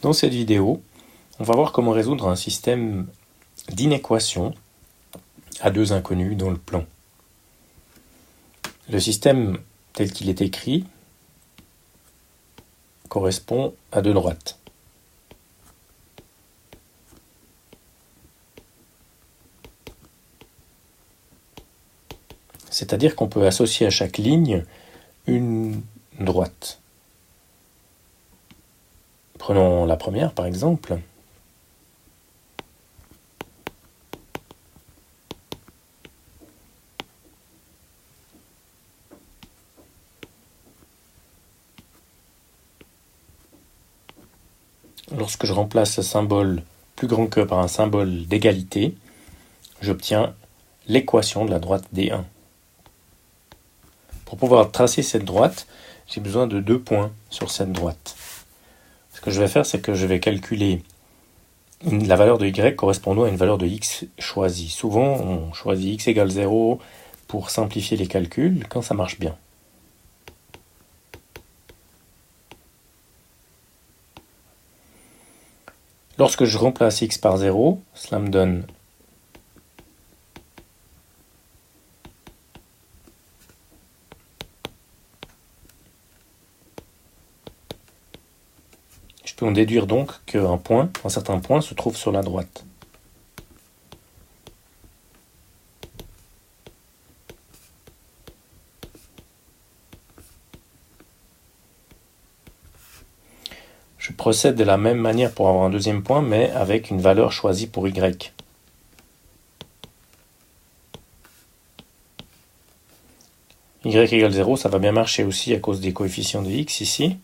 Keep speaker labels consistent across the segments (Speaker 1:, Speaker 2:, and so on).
Speaker 1: Dans cette vidéo, on va voir comment résoudre un système d'inéquations à deux inconnus dans le plan. Le système tel qu'il est écrit correspond à deux droites. C'est-à-dire qu'on peut associer à chaque ligne une droite. Prenons la première par exemple. Lorsque je remplace ce symbole plus grand que par un symbole d'égalité, j'obtiens l'équation de la droite D1. Pour pouvoir tracer cette droite, j'ai besoin de 2 points sur cette droite. Ce que je vais faire, c'est que je vais calculer la valeur de y correspondant à une valeur de x choisie. Souvent, on choisit x égale 0 pour simplifier les calculs quand ça marche bien. Lorsque je remplace x par 0, cela me donne je peux en déduire donc qu'un certain point se trouve sur la droite. Je procède de la même manière pour avoir un deuxième point, mais avec une valeur choisie pour y. Y égale 0, ça va bien marcher aussi à cause des coefficients de x ici.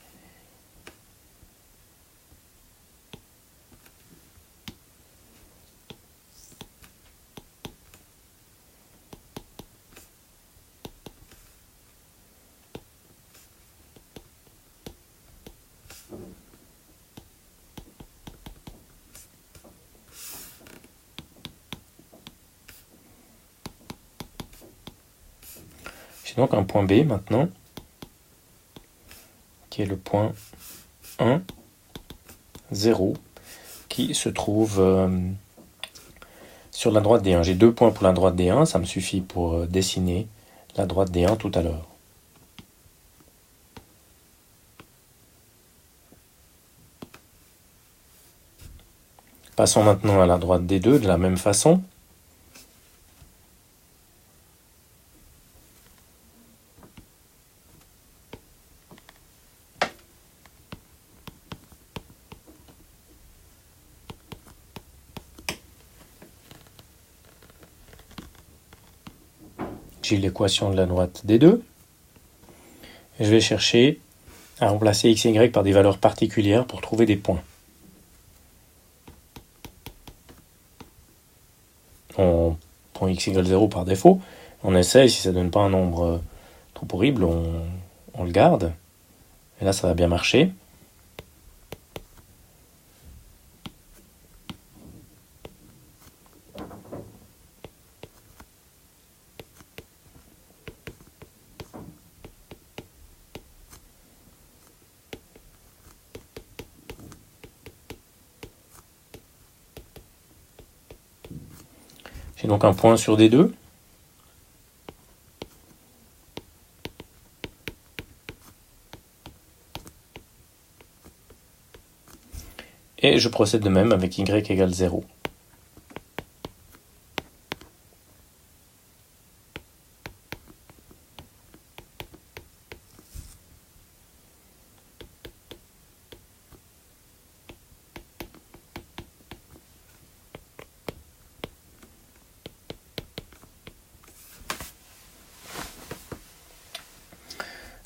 Speaker 1: J'ai donc un point B maintenant, qui est le point 1, 0, qui se trouve sur la droite D1. J'ai 2 points pour la droite D1, ça me suffit pour dessiner la droite D1 tout à l'heure. Passons maintenant à la droite D2 de la même façon. J'ai l'équation de la droite D2. Et je vais chercher à remplacer x et y par des valeurs particulières pour trouver des points. On prend x égale 0 par défaut. On essaye, si ça ne donne pas un nombre trop horrible, on le garde. Et là, ça va bien marcher. J'ai donc un point sur D2. Et je procède de même avec y égale 0.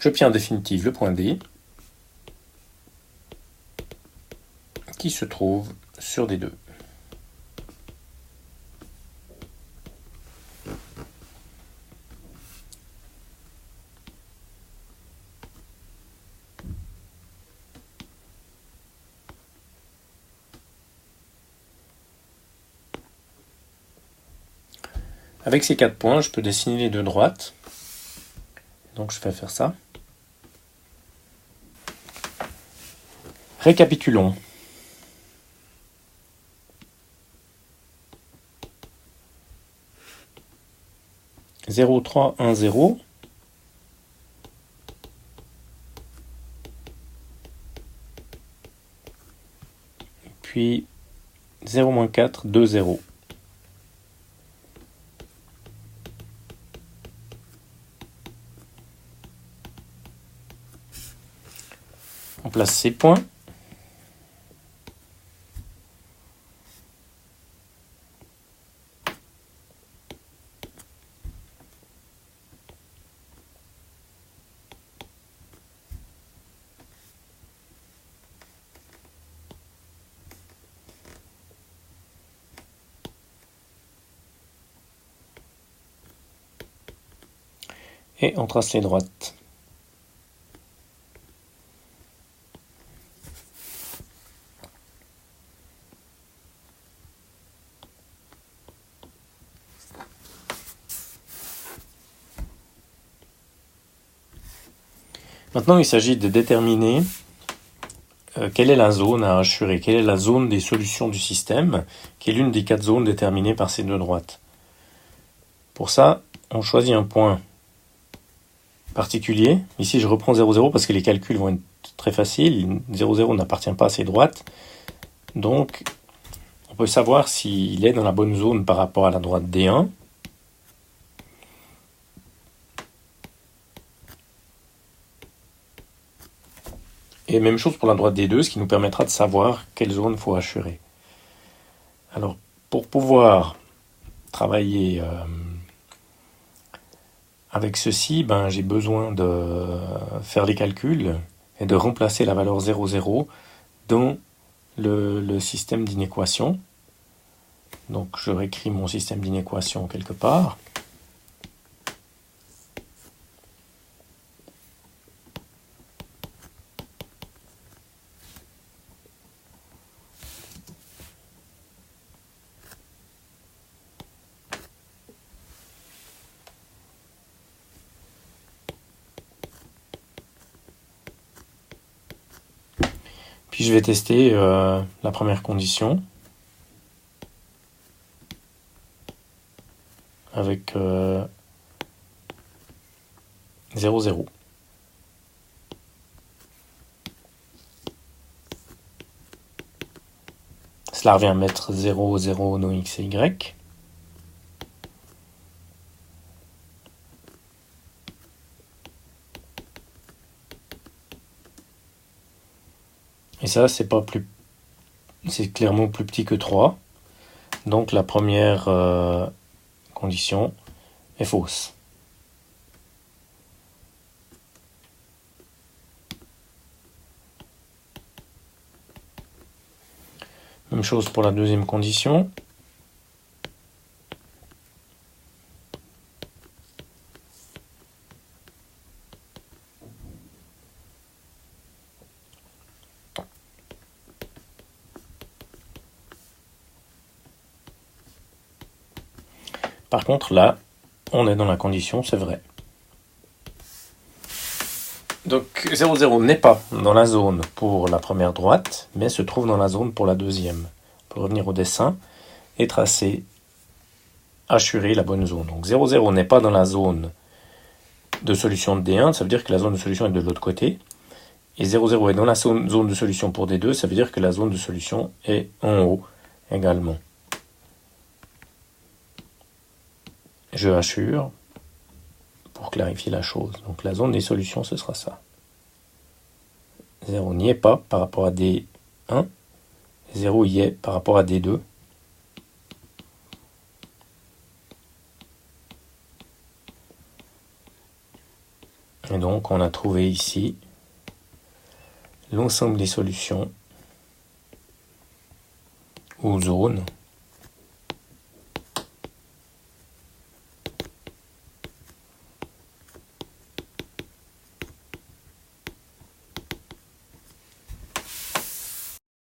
Speaker 1: J'obtiens en définitive le point D, qui se trouve sur D2. Avec ces 4 points, je peux dessiner les deux droites. Donc je vais faire ça. Récapitulons. 0, 3, 1, 0. Puis 0, 4, 2, 0. On place ces points. Et on trace les droites. Maintenant, il s'agit de déterminer quelle est la zone à hachurer, quelle est la zone des solutions du système, qui est l'une des 4 zones déterminées par ces 2 droites. Pour ça, on choisit un point particulier. Ici, je reprends 0, 0 parce que les calculs vont être très faciles. 0, 0 n'appartient pas à ces droites. Donc, on peut savoir s'il est dans la bonne zone par rapport à la droite D1. Et même chose pour la droite D2, ce qui nous permettra de savoir quelle zone il faut hachurer. Alors, pour pouvoir travailler avec ceci, j'ai besoin de faire les calculs et de remplacer la valeur 0, 0 dans le système d'inéquation. Donc, je réécris mon système d'inéquation quelque part. Puis je vais tester la première condition avec 0, 0. Cela revient à mettre 0, 0 dans x et y. Et ça, c'est clairement plus petit que 3. Donc la première condition est fausse. Même chose pour la deuxième condition. Par contre, là, on est dans la condition, c'est vrai. Donc 0, 0 n'est pas dans la zone pour la première droite, mais se trouve dans la zone pour la deuxième. On peut revenir au dessin et tracer, hachurer la bonne zone. Donc 0, 0 n'est pas dans la zone de solution de D1, ça veut dire que la zone de solution est de l'autre côté. Et 0, 0 est dans la zone de solution pour D2, ça veut dire que la zone de solution est en haut également. Je hachure pour clarifier la chose. Donc la zone des solutions, ce sera ça. 0 n'y est pas par rapport à D1. 0 y est par rapport à D2. Et donc on a trouvé ici l'ensemble des solutions ou zones